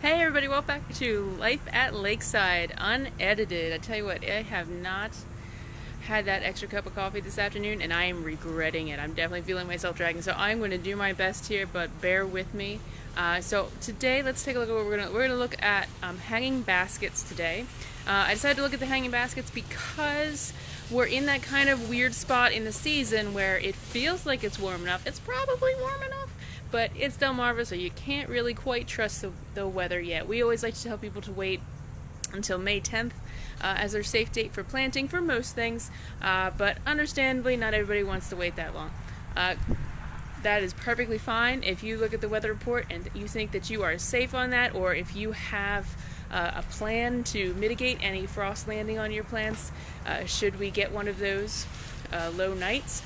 Hey everybody, welcome back to Life at Lakeside Unedited. I tell you what, I have not had that extra cup of coffee this afternoon and I am regretting it. I'm definitely feeling myself dragging, so I'm going to do my best here, but bear with me. So today, let's take a look at what we're going to look at hanging baskets today. I decided to look at the hanging baskets because we're in that kind of weird spot in the season where it feels like it's warm enough. It's probably warm enough, but it's Delmarva, so you can't really quite trust the weather yet. We always like to tell people to wait until May 10th as their safe date for planting for most things, but understandably not everybody wants to wait that long. That is perfectly fine if you look at the weather report and you think that you are safe on that, or if you have a plan to mitigate any frost landing on your plants should we get one of those low nights.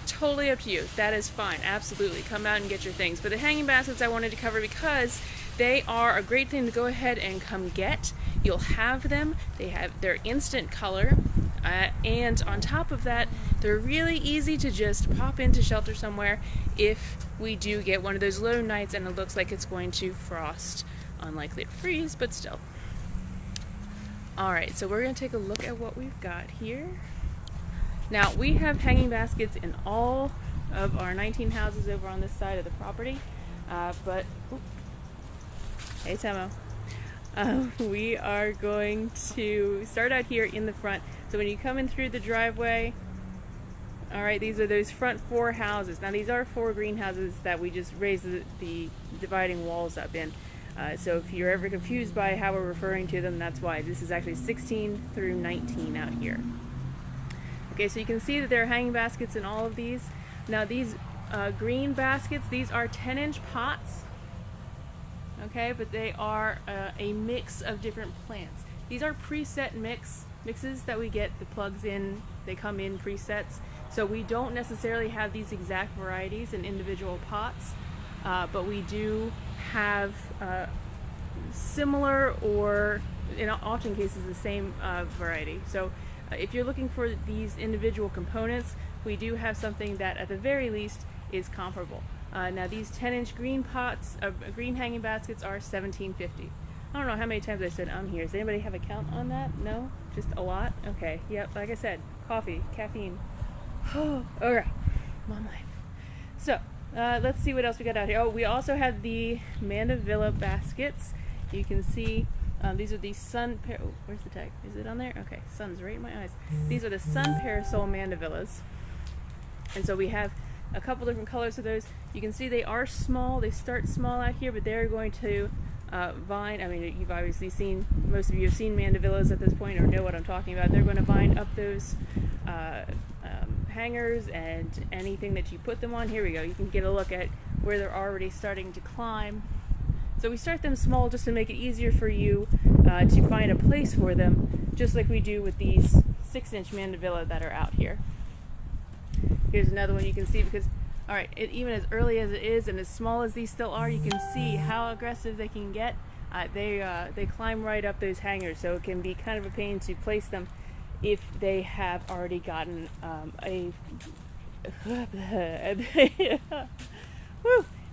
Totally up to you. That is fine. Absolutely. Come out and get your things. But the hanging baskets I wanted to cover because they are a great thing to go ahead and come get. You'll have them. They're instant color. And on top of that, they're really easy to just pop into shelter somewhere if we do get one of those low nights and it looks like it's going to frost. Unlikely to freeze, but still. Alright, so we're going to take a look at what we've got here. Now, we have hanging baskets in all of our 19 houses over on this side of the property, hey Samo, we are going to start out here in the front. So when you come in through the driveway, alright, these are those front 4 houses. Now these are 4 greenhouses that we just raised the dividing walls up in. So if you're ever confused by how we're referring to them, that's why. This is actually 16 through 19 out here. Okay, so you can see that there are hanging baskets in all of these. Now these green baskets, these are 10-inch pots. Okay, but they are a mix of different plants. These are preset mixes that we get the plugs in. They come in presets. So we don't necessarily have these exact varieties in individual pots, but we do have similar, or in often cases the same variety. So if you're looking for these individual components, we do have something that at the very least is comparable. Now these 10-inch green pots, green hanging baskets are $17.50. I don't know how many times I said I'm here. Does anybody have a count on that? No? Just a lot? Okay, yep, like I said, coffee, caffeine. Alright, my life. So, let's see what else we got out here. Oh, we also have the Mandevilla baskets. You can see these are the where's the tag? Is it on there? Okay, sun's right in my eyes. These are the sun parasol mandevillas. And so we have a couple different colors of those. You can see they are small. They start small out here, but they're going to vine. I mean, you've obviously seen, most of you have seen mandevillas at this point or know what I'm talking about. They're going to vine up those hangers and anything that you put them on. Here we go. You can get a look at where they're already starting to climb. So we start them small just to make it easier for you to find a place for them, just like we do with these 6-inch mandevilla that are out here. Here's another one you can see because, alright, even as early as it is and as small as these still are, you can see how aggressive they can get. They climb right up those hangers, so it can be kind of a pain to place them if they have already gotten if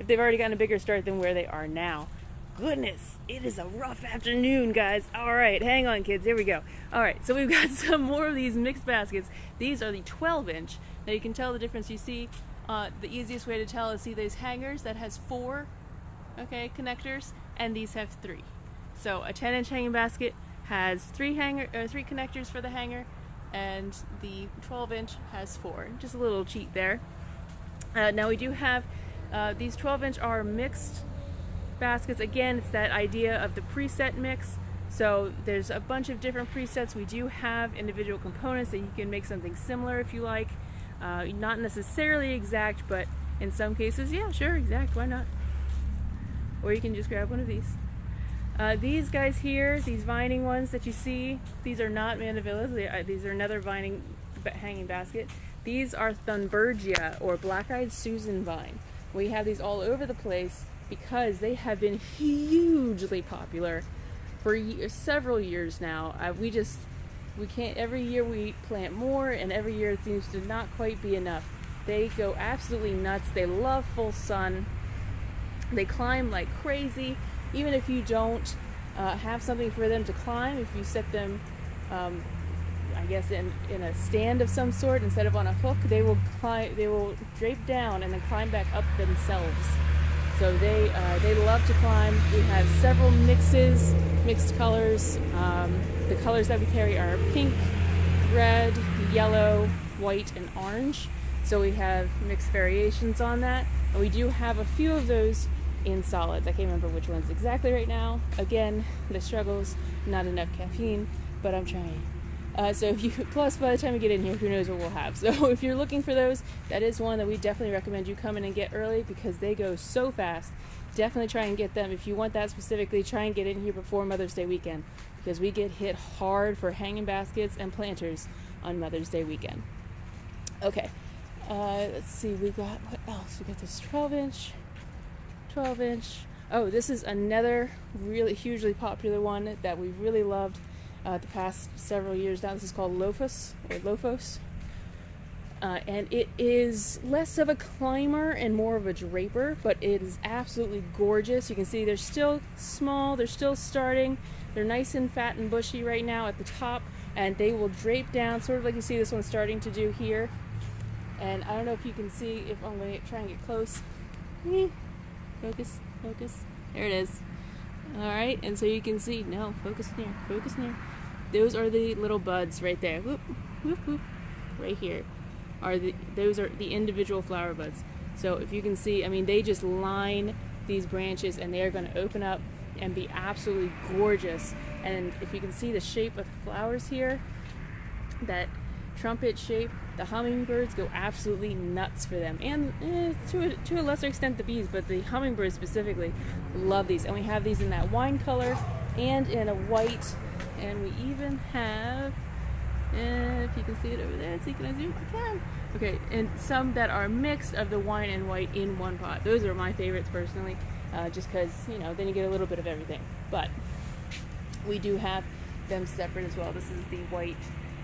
they've already gotten a bigger start than where they are now. Goodness, it is a rough afternoon, guys. Alright, hang on, kids. Here we go. Alright, so we've got some more of these mixed baskets. These are the 12-inch. Now you can tell the difference. You see, the easiest way to tell is see these hangers that has 4 connectors, and these have 3. So a 10-inch hanging basket has 3 connectors for the hanger, and the 12-inch has 4. Just a little cheat there. Now we do have these 12-inch are mixed baskets. Again, it's that idea of the preset mix. So there's a bunch of different presets. We do have individual components that you can make something similar if you like. Not necessarily exact, but in some cases, yeah, sure, exact, why not? Or you can just grab one of these. These guys here, these vining ones that you see, these are not mandevillas. These are another vining hanging basket. These are Thunbergia, or black-eyed Susan vine. We have these all over the place because they have been hugely popular for several years now. We can't, every year we plant more, and every year it seems to not quite be enough. They go absolutely nuts. They love full sun. They climb like crazy. even if you don't have something for them to climb, if you set them I guess in a stand of some sort instead of on a hook, they will drape down and then climb back up themselves. So they love to climb. We have several mixed colors. The colors that we carry are pink, red, yellow, white, and orange. So we have mixed variations on that. And we do have a few of those in solids. I can't remember which ones exactly right now. Again, the struggles, not enough caffeine, but I'm trying. So if you, plus by the time we get in here, who knows what we'll have. So if you're looking for those, that is one that we definitely recommend you come in and get early because they go so fast. Definitely try and get them. If you want that specifically, try and get in here before Mother's Day weekend because we get hit hard for hanging baskets and planters on Mother's Day weekend. Okay, let's see, we got, what else? We got this 12 inch. Oh, this is another really hugely popular one that we've really loved the past several years now. This is called Lophos. And it is less of a climber and more of a draper, but it is absolutely gorgeous. You can see they're still small, they're still starting, they're nice and fat and bushy right now at the top, and they will drape down, sort of like you see this one starting to do here. And I don't know if you can see, if I'm going to try and get close. Focus. There it is. Alright, and so you can see, no, focus near. Those are the little buds right there. Whoop, whoop, whoop. Right here. Those are the individual flower buds. So if you can see, I mean, they just line these branches and they are going to open up and be absolutely gorgeous. And if you can see the shape of the flowers here, that trumpet shape, the hummingbirds go absolutely nuts for them, and to a lesser extent the bees, but the hummingbirds specifically love these. And we have these in that wine color and in a white, and we even have, if you can see it over there, see, can I zoom? I can. Okay, and some that are mixed of the wine and white in one pot. Those are my favorites personally, just because, you know, then you get a little bit of everything. But we do have them separate as well. This is the white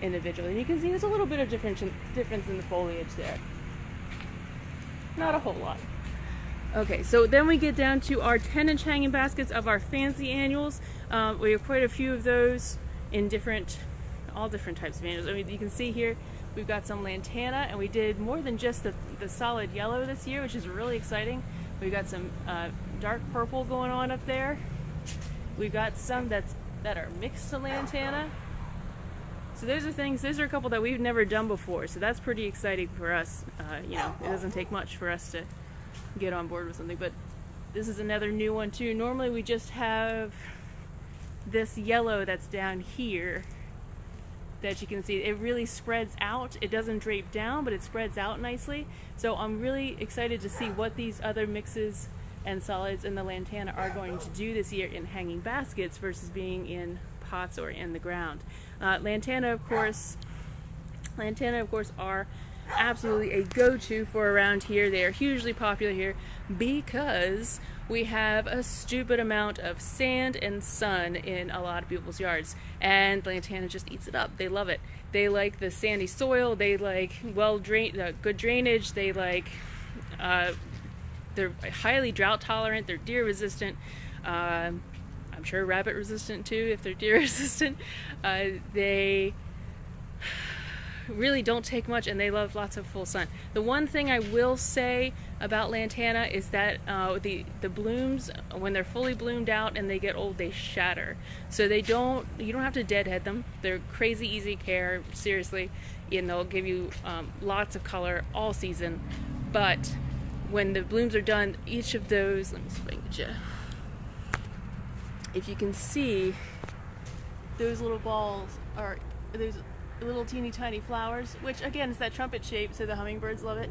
individual, and you can see there's a little bit of difference in the foliage there. Not a whole lot. Okay, so then we get down to our 10-inch hanging baskets of our fancy annuals. We have quite a few of those in all different types of annuals. I mean, you can see here we've got some lantana, and we did more than just the solid yellow this year, which is really exciting. We've got some dark purple going on up there. We've got some that are mixed to lantana. So those are a couple that we've never done before, so that's pretty exciting for us. You know, it doesn't take much for us to get on board with something, but this is another new one too. Normally we just have this yellow that's down here that you can see. It really spreads out. It doesn't drape down, but it spreads out nicely. So I'm really excited to see what these other mixes and solids in the lantana are going to do this year in hanging baskets versus being in pots or in the ground. Lantana, of course, are absolutely a go-to for around here. They are hugely popular here because we have a stupid amount of sand and sun in a lot of people's yards, and lantana just eats it up. They love it. They like the sandy soil. They like good drainage. They like they're highly drought tolerant. They're deer resistant. I'm sure rabbit resistant too if they're deer resistant. They really don't take much, and they love lots of full sun. The one thing I will say about lantana is that the blooms, when they're fully bloomed out and they get old, they shatter. So you don't have to deadhead them. They're crazy easy care, seriously, and they'll give you lots of color all season. But when the blooms are done, each of those, let me see if I can get you. If you can see, those little balls are those little teeny tiny flowers, which again is that trumpet shape, so the hummingbirds love it.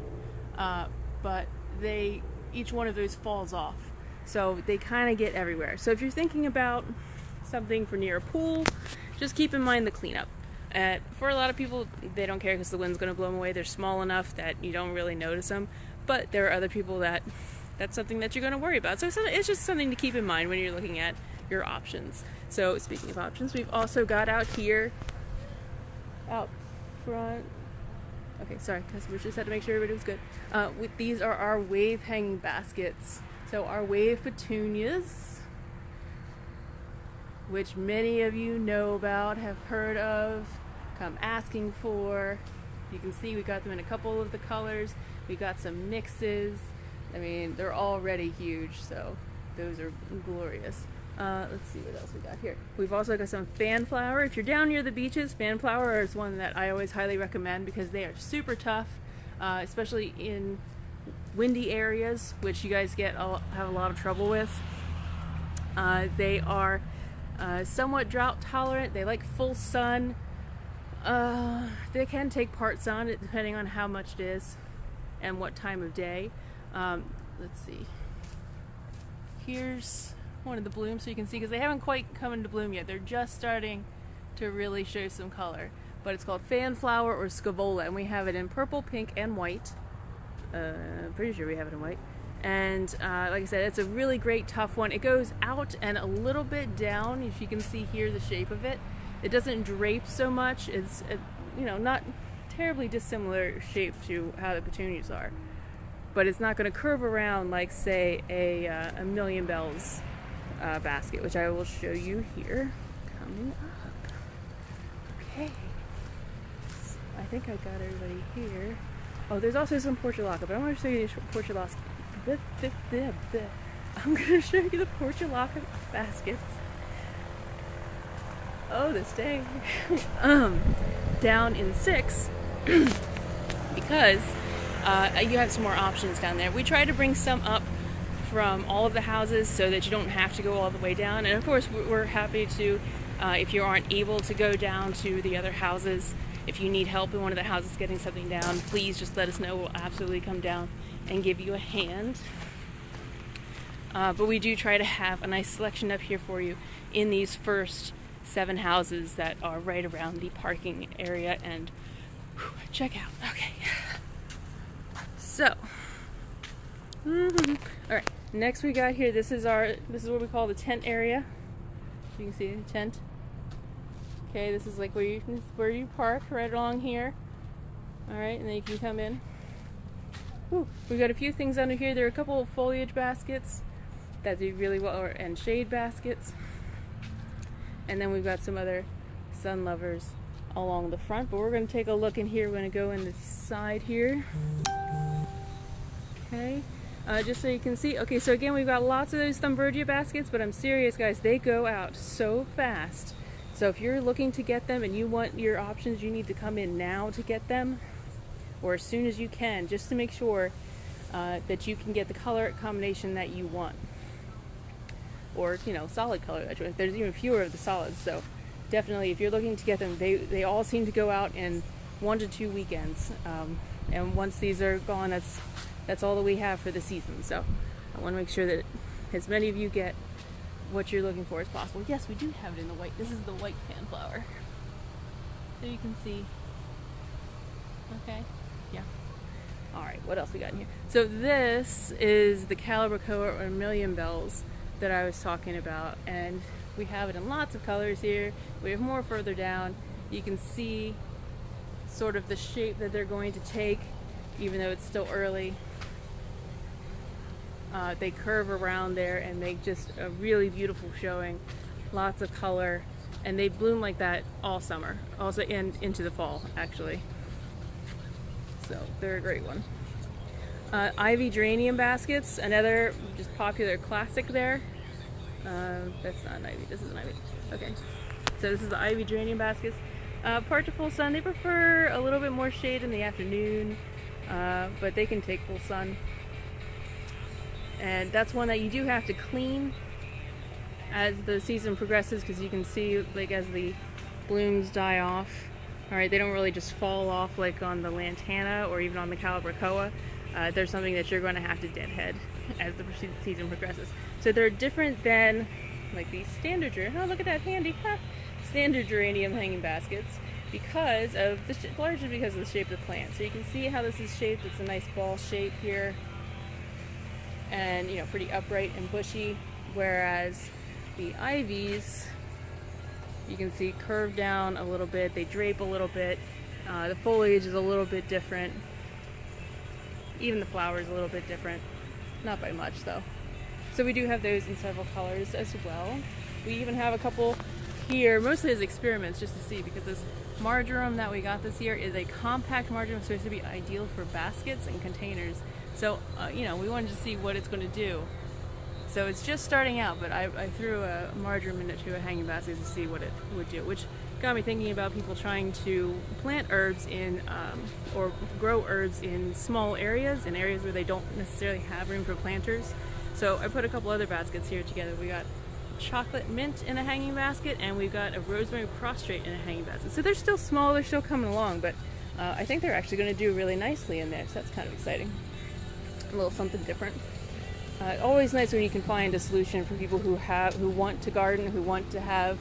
But each one of those falls off, so they kind of get everywhere. So if you're thinking about something for near a pool, just keep in mind the cleanup. For a lot of people, they don't care because the wind's going to blow them away. They're small enough that you don't really notice them. But there are other people that's something that you're going to worry about. So it's just something to keep in mind when you're looking at your options. So speaking of options, we've also got out here, out front. Okay, sorry, customers just had to make sure everybody was good. These are our wave hanging baskets. So our wave petunias, which many of you know about, have heard of, come asking for. You can see we got them in a couple of the colors. We got some mixes. I mean, they're already huge, so those are glorious. Let's see what else we got here. We've also got some fanflower. If you're down near the beaches, fanflower is one that I always highly recommend because they are super tough, especially in windy areas, which you guys have a lot of trouble with. They are somewhat drought tolerant. They like full sun. They can take part sun depending on how much it is and what time of day. Let's see. Here's one of the blooms so you can see, because they haven't quite come into bloom yet. They're just starting to really show some color. But it's called fanflower or scavola, and we have it in purple, pink, and white. Pretty sure we have it in white. And like I said, it's a really great tough one. It goes out and a little bit down. If you can see here the shape of it, it doesn't drape so much. It's not terribly dissimilar shape to how the petunias are, but it's not going to curve around like, say, a Million Bells basket, which I will show you here coming up. Okay, so I think I got everybody here. Oh, there's also some portulaca, but I'm going to show you the portulaca. I'm going to show you the portulaca baskets. Oh, this day. Down in 6 because you have some more options down there. We try to bring some up from all of the houses so that you don't have to go all the way down. And of course, we're happy to, if you aren't able to go down to the other houses, if you need help in one of the houses getting something down, please just let us know. We'll absolutely come down and give you a hand. But we do try to have a nice selection up here for you in these first 7 houses that are right around the parking area. And check out. Okay. So, all right. Next we got here. This is what we call the tent area. You can see the tent. Okay, this is like where you park right along here. All right, and then you can come in. Ooh, we got a few things under here. There are a couple of foliage baskets that do really well, and shade baskets. And then we've got some other sun lovers along the front. But we're going to take a look in here. We're going to go in the side here. Okay, just so you can see. Okay, so again, we've got lots of those Thunbergia baskets, but I'm serious, guys. They go out so fast. So if you're looking to get them and you want your options, you need to come in now to get them, or as soon as you can, just to make sure that you can get the color combination that you want, or solid color that you want. There's even fewer of the solids, so definitely if you're looking to get them, they all seem to go out in 1 to 2 weekends, and once these are gone, that's all that we have for the season. So I want to make sure that as many of you get what you're looking for as possible. Yes, we do have it in the white. This is the white fanflower, so you can see. Okay, yeah. All right, what else we got in here? So this is the Calibrachoa or Million Bells that I was talking about, and we have it in lots of colors here. We have more further down. You can see sort of the shape that they're going to take, even though it's still early. They curve around there and make just a really beautiful showing. Lots of color, and they bloom like that all summer, also into the fall actually. So they're a great one. Ivy geranium baskets, another just popular classic there. That's not an ivy, this is an ivy. Okay, so this is the ivy geranium baskets. Part to full sun. They prefer a little bit more shade in the afternoon, but they can take full sun. And that's one that you do have to clean as the season progresses, because you can see, like, as the blooms die off, all right, they don't really just fall off like on the lantana or even on the Calibrachoa. There's something that you're going to have to deadhead as the season progresses. So they're different than like these standard geranium. Oh, look at that handy standard geranium hanging baskets, because of largely because of the shape of the plant. So you can see how this is shaped. It's a nice ball shape here, and pretty upright and bushy, whereas the ivies, you can see, curve down a little bit. They drape a little bit. The foliage is a little bit different. Even the flower is a little bit different. Not by much though. So we do have those in several colors as well. We even have a couple here, mostly as experiments, just to see, because this marjoram that we got this year is a compact marjoram, supposed to be ideal for baskets and containers. So, you know, we wanted to see what it's going to do. So it's just starting out, but I threw a marjoram into a hanging basket to see what it would do, which got me thinking about people trying to plant herbs in, or grow herbs in small areas, in areas where they don't necessarily have room for planters. So I put a couple other baskets here together. We got chocolate mint in a hanging basket, and we've got a rosemary prostrate in a hanging basket. So they're still small, they're still coming along, but I think they're actually going to do really nicely in there, so that's kind of exciting. A little something different. Always nice when you can find a solution for people who want to garden, who want to have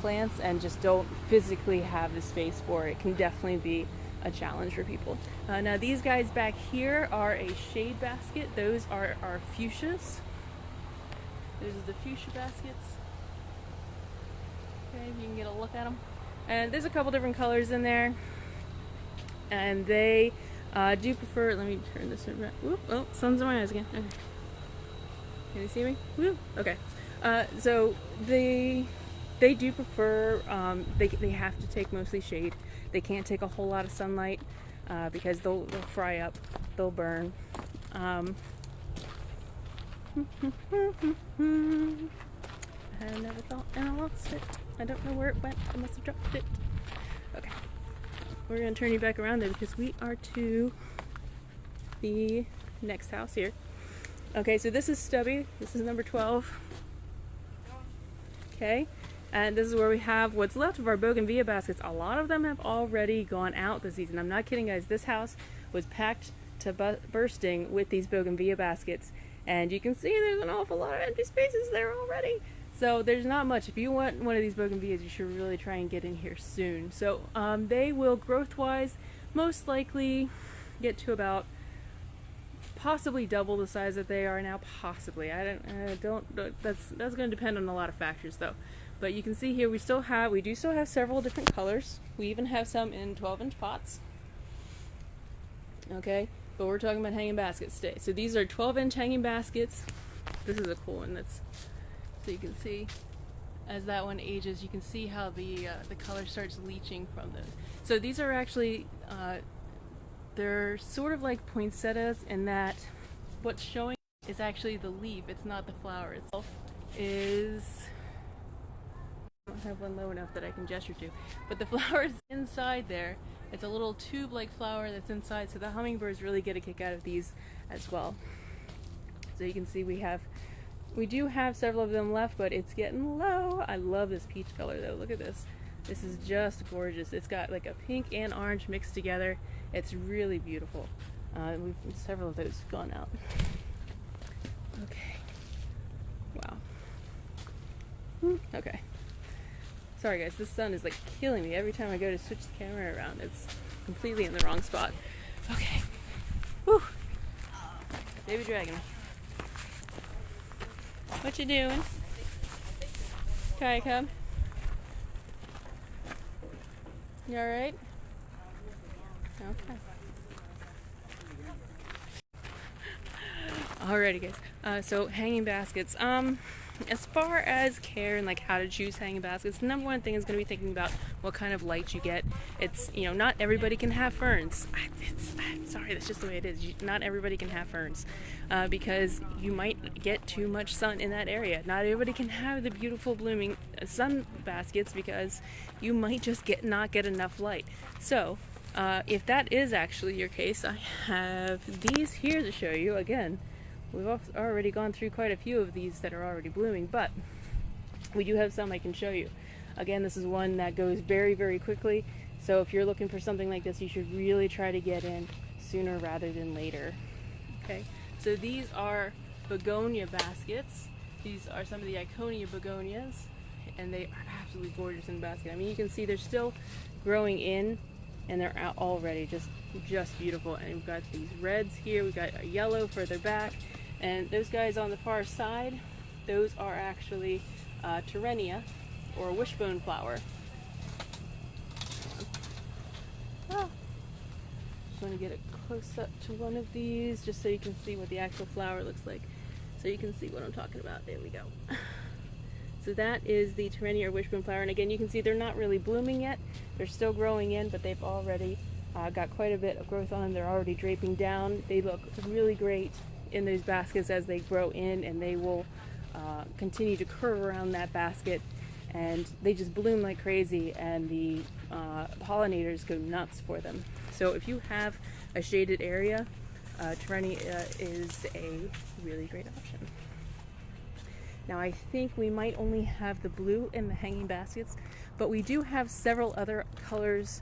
plants and just don't physically have the space for it. It can definitely be a challenge for people. Now these guys back here are a shade basket. Those are our fuchsias. Those are the fuchsia baskets. Okay, you can get a look at them. And there's a couple different colors in there. And they do prefer, let me turn this around. Whoop, oh, sun's in my eyes again. Okay. Can you see me? Woo. Okay. So they do prefer, they have to take mostly shade. They can't take a whole lot of sunlight because they'll fry up, they'll burn. I never thought, and I lost it. I don't know where it went. I must have dropped it. Okay. We're going to turn you back around there because we are to the next house here. Okay, so this is Stubby. This is number 12. Okay, and this is where we have what's left of our bougainvillea baskets. A lot of them have already gone out this season. I'm not kidding, guys. This house was packed to bursting with these bougainvillea baskets. And you can see there's an awful lot of empty spaces there already. So there's not much. If you want one of these bougainvilleas, you should really try and get in here soon. So they will, growth-wise, most likely get to about possibly double the size that they are now. Possibly. That's going to depend on a lot of factors, though. But you can see here we do still have several different colors. We even have some in 12-inch pots. Okay. But we're talking about hanging baskets today. So these are 12-inch hanging baskets. This is a cool one. So you can see as that one ages, you can see how the color starts leaching from those. So these are actually they're sort of like poinsettias in that what's showing is actually the leaf. It's not the flower itself. I don't have one low enough that I can gesture to, but the flower is inside there. It's a little tube-like flower that's inside, so the hummingbirds really get a kick out of these as well. So you can see we do have several of them left, but it's getting low. I love this peach color though. Look at this. This is just gorgeous. It's got like a pink and orange mixed together. It's really beautiful. Several of those gone out. Okay. Wow. Okay. Sorry guys, this sun is like killing me. Every time I go to switch the camera around, it's completely in the wrong spot. Okay. Whew. Baby dragon. What you doing? Kai cub? You alright? Okay. Alrighty guys. So hanging baskets. As far as care and like how to choose hanging baskets, the number one thing is going to be thinking about what kind of light you get. It's, you know, not everybody can have ferns. I'm sorry, that's just the way it is. Not everybody can have ferns because you might get too much sun in that area. Not everybody can have the beautiful blooming sun baskets because you might just not get enough light. So if that is actually your case, I have these here to show you. Again, we've already gone through quite a few of these that are already blooming, but we do have some I can show you. Again, this is one that goes very, very quickly, so if you're looking for something like this, you should really try to get in sooner rather than later. Okay, so these are begonia baskets. These are some of the Iconia begonias, and they are absolutely gorgeous in the basket. I mean, you can see they're still growing in, and they're out already, just beautiful. And we've got these reds here, we've got a yellow further back, and those guys on the far side, those are actually Terenia, or wishbone flower. Just want to get a close up to one of these, just so you can see what the actual flower looks like. So you can see what I'm talking about. There we go. So that is the Terenia or wishbone flower, and again you can see they're not really blooming yet. They're still growing in, but they've already got quite a bit of growth on them. They're already draping down. They look really great in those baskets as they grow in, and they will continue to curve around that basket, and they just bloom like crazy, and the pollinators go nuts for them. So if you have a shaded area, Terenia is a really great option. Now I think we might only have the blue in the hanging baskets, but we do have several other colors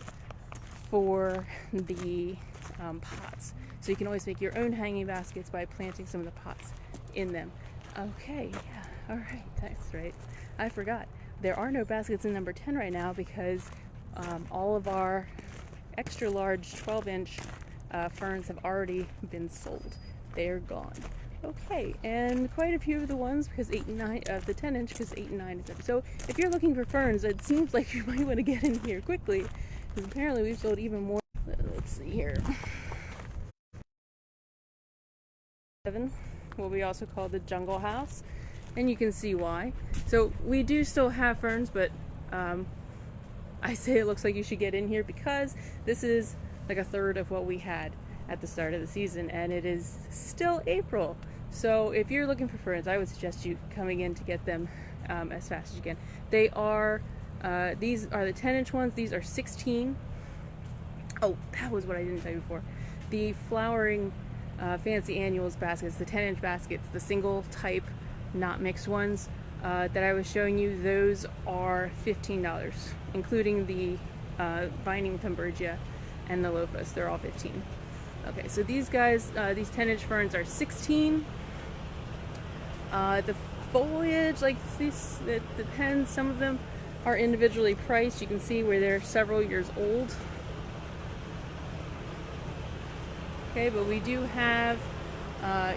for the pots. So you can always make your own hanging baskets by planting some of the pots in them. Okay, yeah, all right, that's right. I forgot. There are no baskets in number 10 right now because all of our extra large 12-inch ferns have already been sold. They're gone. Okay, and quite a few of the ones, because 8 and 9 of the 10-inch, because 8 and 9 is up. So if you're looking for ferns, it seems like you might want to get in here quickly, because apparently we've sold even more. Let's see here. 7, what we also call the jungle house, and you can see why. So we do still have ferns, but I say it looks like you should get in here because this is like a third of what we had at the start of the season, and it is still April. So if you're looking for ferns, I would suggest you coming in to get them as fast as you can. They are, these are the 10-inch ones. These are 16. Oh, that was what I didn't tell you before. The flowering fancy annuals baskets, the 10-inch baskets, the single type, not mixed ones that I was showing you, those are $15, including the binding Thunbergia and the lophus. They're all 15. Okay, so these guys, these 10-inch ferns are 16. The foliage, like these, it depends. Some of them are individually priced. You can see where they're several years old. Okay, but we do have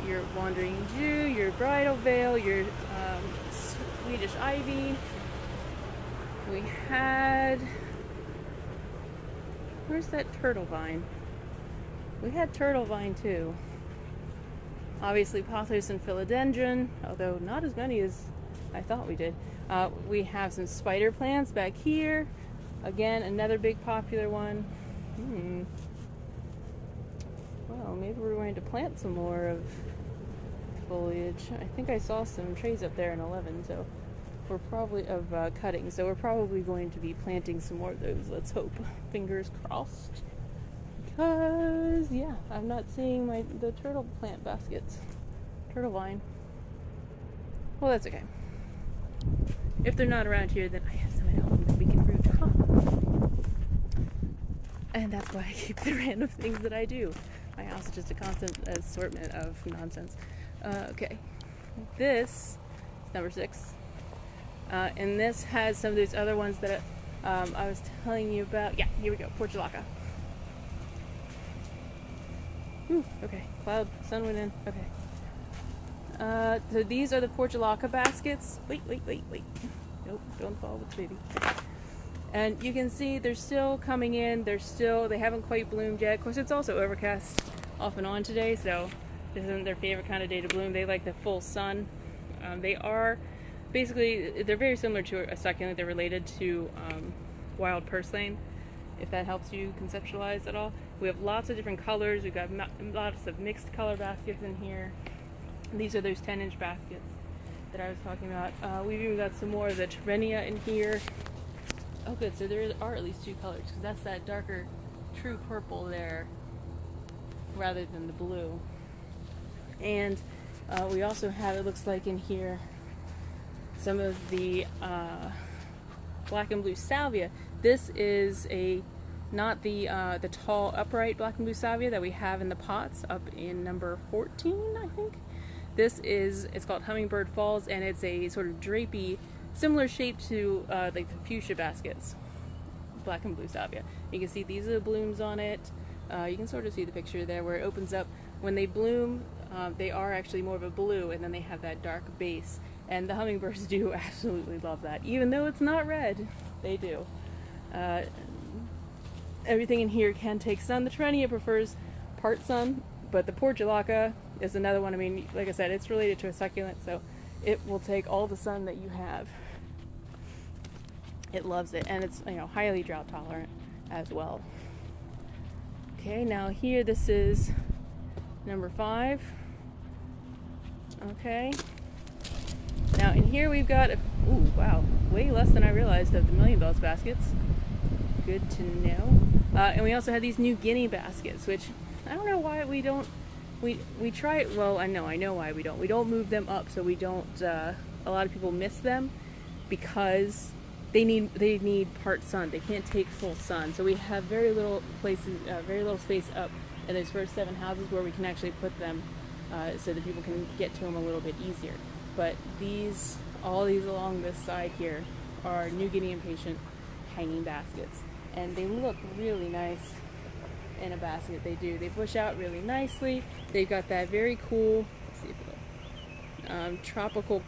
your Wandering Jew, your Bridal Veil, your Swedish Ivy. We had, where's that Turtle Vine? We had Turtle Vine too. Obviously pothos and philodendron, although not as many as I thought we did. We have some spider plants back here. Again, another big popular one. Well, maybe we're going to plant some more of foliage. I think I saw some trays up there in 11, so we're probably of cutting. So we're probably going to be planting some more of those. Let's hope. Fingers crossed. Because yeah, I'm not seeing the turtle plant baskets. Turtle vine. Well, that's okay. If they're not around here, then I have some at home that we can root. And that's why I keep the random things that I do. My house is just a constant assortment of nonsense. Okay, this is number 6. And this has some of these other ones that I was telling you about. Yeah, here we go, Portulaca. Ooh, okay, cloud, sun went in, okay. So these are the Portulaca baskets. Wait. Nope, don't fall with the baby. And you can see they're still coming in. They haven't quite bloomed yet. Of course, it's also overcast off and on today, so this isn't their favorite kind of day to bloom. They like the full sun. They are, basically, they're very similar to a succulent. They're related to wild purslane, if that helps you conceptualize at all. We have lots of different colors. We've got lots of mixed color baskets in here. These are those 10-inch baskets that I was talking about. We've even got some more of the Terenia in here. Oh good, so there are at least 2 colors, because that's that darker true purple there rather than the blue. And we also have, it looks like in here, some of the black and blue salvia. This is not the tall upright black and blue salvia that we have in the pots up in number 14, I think. It's called Hummingbird Falls, and it's a sort of drapey, similar shape to like the fuchsia baskets, black and blue salvia. You can see these are the blooms on it. You can sort of see the picture there where it opens up. When they bloom, they are actually more of a blue, and then they have that dark base. And the hummingbirds do absolutely love that. Even though it's not red, they do. Everything in here can take sun. The Terenia prefers part sun, but the Portulaca is another one. I mean, like I said, it's related to a succulent, so it will take all the sun that you have. It loves it, and it's, you know, highly drought tolerant as well. Okay, now here, this is number 5. Okay. Now in here we've got, ooh, wow, way less than I realized of the Million Bells baskets. Good to know. And we also have these New Guinea baskets, which I don't know why we don't, we try it, well, I know why we don't. We don't move them up, so we don't, a lot of people miss them because they need part sun. They can't take full sun. So we have very little places, very little space up in those first 7 houses where we can actually put them so that people can get to them a little bit easier. But all these along this side here are New Guinea impatient hanging baskets. And they look really nice in a basket. They do. They bush out really nicely. They've got that very cool, let's see if it'll, tropical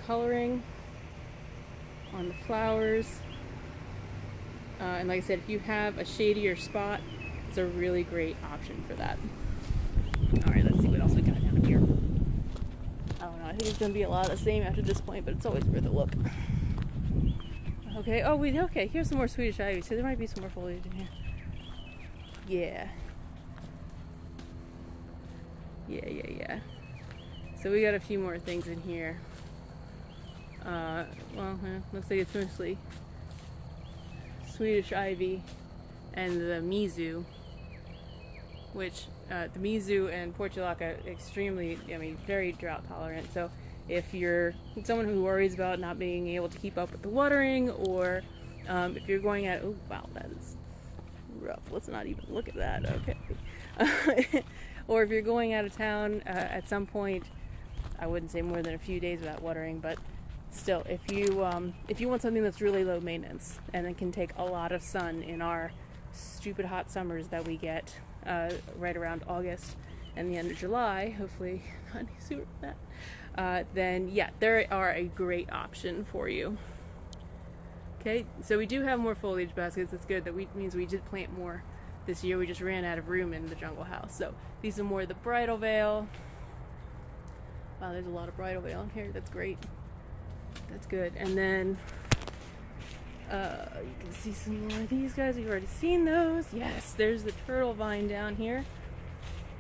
coloring on the flowers. And like I said, if you have a shadier spot, it's a really great option for that. Alright, let's see what else we got down here. I don't know, I think it's going to be a lot of the same after this point, but it's always worth a look. Okay, okay, here's some more Swedish ivy, so there might be some more foliage in here. Yeah. So we got a few more things in here. Looks like it's mostly Swedish ivy and the mizu, which the mizu and portulaca extremely, very drought tolerant. So if you're someone who worries about not being able to keep up with the watering, or if you're going at, oh wow, that is rough. Let's not even look at that. Okay. Or if you're going out of town at some point, I wouldn't say more than a few days without watering, but still, if you want something that's really low maintenance and it can take a lot of sun in our stupid hot summers that we get right around August and the end of July, hopefully not any sooner than that, then yeah, they are a great option for you. Okay, so we do have more foliage baskets. That's good. That means we did plant more this year. We just ran out of room in the jungle house. So these are more the bridal veil. Wow, there's a lot of bridal veil in here. That's great. That's good. And then you can see some more of these guys. You've already seen those. Yes, there's the turtle vine down here.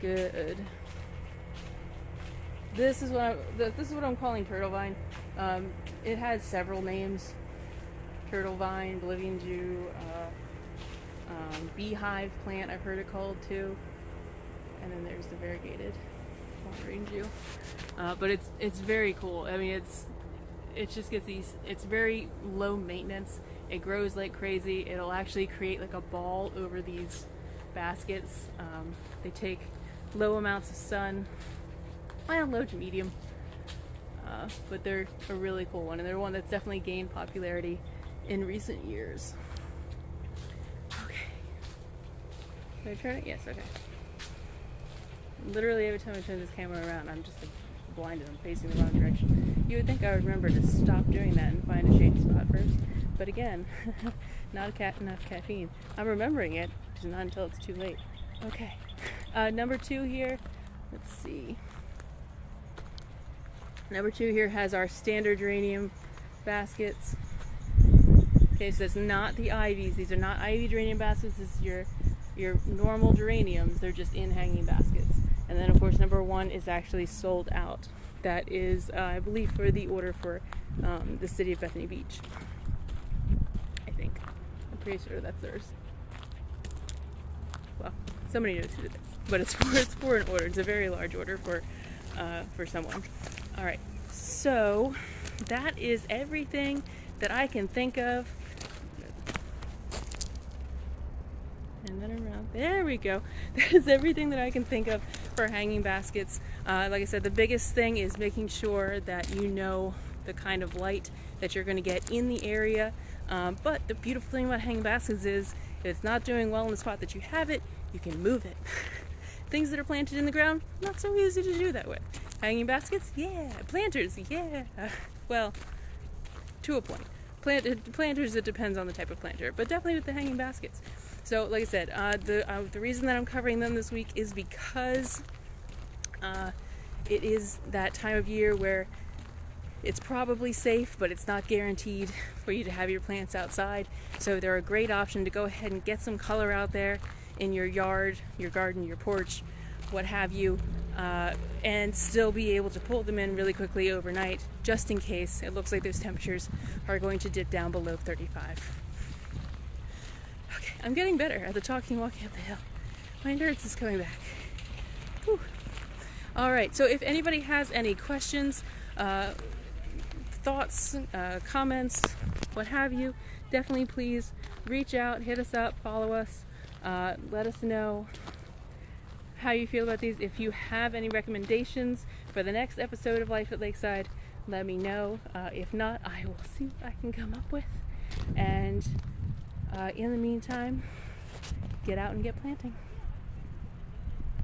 Good. This is what I'm calling turtle vine. It has several names. Turtle vine, Bolivian Jew, beehive plant, I've heard it called too. And then there's the variegated Bolivian Jew. But it's very cool. I mean, it just gets it's very low maintenance. It grows like crazy. It'll actually create like a ball over these baskets. They take low amounts of sun, low to medium, but they're a really cool one, and they're one that's definitely gained popularity in recent years. Okay. Did I turn it? Yes, okay. Literally every time I turn this camera around, I'm just like blinded. I'm facing the wrong direction. You would think I would remember to stop doing that and find a shady spot first. But again, not enough caffeine. I'm remembering it, just not until it's too late. Okay. Number 2 here. Let's see. Number 2 here has our standard geranium baskets. Okay, so it's not the ivies. These are not ivy geranium baskets. This is your normal geraniums. They're just in hanging baskets. And then, of course, number 1 is actually sold out. That is, I believe, for the order for the city of Bethany Beach. I think. I'm pretty sure that's theirs. Well, somebody knows who it is. But it's for an order. It's a very large order for someone. All right. So that is everything that I can think of. And then around, there we go. That is everything that I can think of for hanging baskets. Like I said, the biggest thing is making sure that you know the kind of light that you're going to get in the area. But the beautiful thing about hanging baskets is if it's not doing well in the spot that you have it, you can move it. Things that are planted in the ground, not so easy to do that with. Hanging baskets, yeah. Planters, yeah. Well, to a point. Planters, it depends on the type of planter, but definitely with the hanging baskets. So, like I said, the reason that I'm covering them this week is because it is that time of year where It's probably safe, but it's not guaranteed for you to have your plants outside. So they're a great option to go ahead and get some color out there in your yard, your garden, your porch, what have you, and still be able to pull them in really quickly overnight, just in case it looks like those temperatures are going to dip down below 35. Okay, I'm getting better at the talking walking up the hill. My endurance is coming back. Whew. All right, so if anybody has any questions, thoughts, comments, what have you, definitely please reach out, hit us up, follow us, let us know how you feel about these. If you have any recommendations for the next episode of Life at Lakeside, let me know. If not, I will see what I can come up with. And in the meantime, get out and get planting.